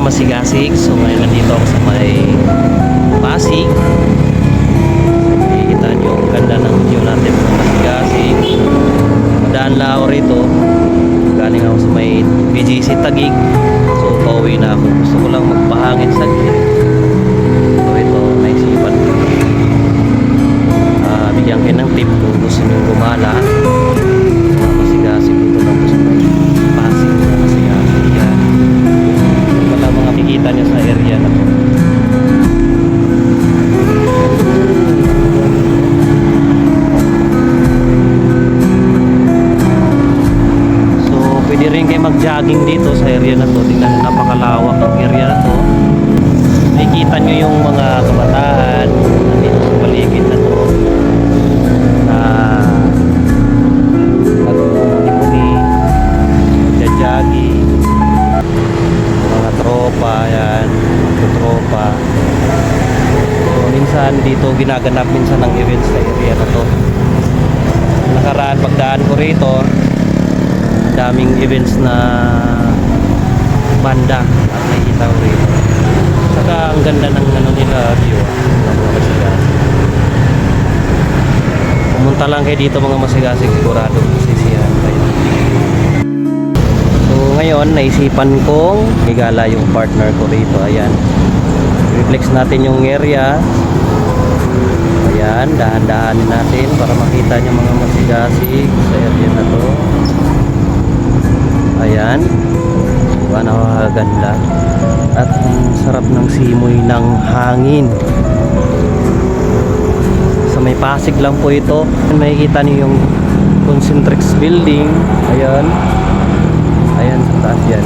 masigasig. So ngayon nandito ako sa may Pasig. Nakikita nyo ang ganda ng view natin mga masigasig. Daan lang ako rito. Galing ako sa may BGC Taguig. So pauwi na ako. Gusto ko lang magpahangin saglit. So ito, naisipan ko. Bigyan kayo ng tip kung gusto nyo gumala. Masigasig dito lang sa may Pasig na masigasig yan. Wala mga makikita nyo sa area na to. So pwede rin kayo mag-jogging dito sa area na to. Tingnan nyo, napakalawak ang area na to. Nakikita nyo yung mga kabataan dito sa paligid na to. Mga tropa yan, tropa. So minsan dito ginaganap minsan ng events sa area na to. Nakaraan pagdaan ko rito, daming events na banda ang nakikita ko rito. Saka ang ganda ng ano nila view ng mga masigasig. Pumunta lang kayo dito mga masigasig, sigurado sisiyahan kayo. Ngayon naisipan kong igala yung partner ko rito. Ayan, reflex natin yung area. Ayan, dahan-dahanin natin para makita niya mga masigasig sa area na to. Ayan, diba, nakakaganda at ang sarap ng simoy ng hangin. Sa may Pasig lang po ito. Makikita niyo yung Concentrix building. Ayan, ayan sa taas yan.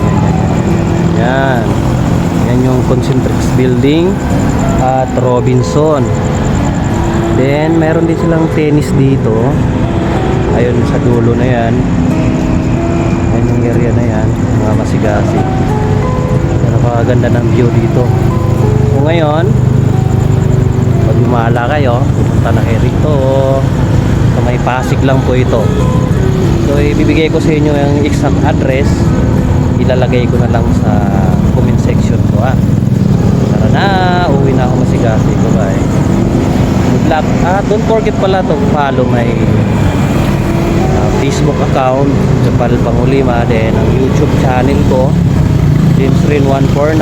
Yan yung Concentrix building at Robinson. Then meron din silang tennis dito. Ayun sa dulo na yan. Yan yung area na yan, mga masigasig. Napakaganda ng view dito. So ngayon, pag lumala kayo, pupunta na kayo rito. Sa may Pasig lang po ito. So ibibigay ko sa inyo yung exact address. Ilalagay ko na lang sa comment section ko. Tara na, uwi na ako masigasig. Bye. Good luck. Don't forget pala to follow my Facebook account, Japal Pangulima. Then ang YouTube channel ko, James Rin 149.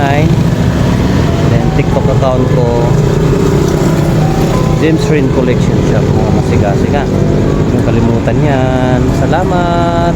Then TikTok account ko, James Rin Collection Shop, mga masigasig. Huwag kalimutan yan. Salamat.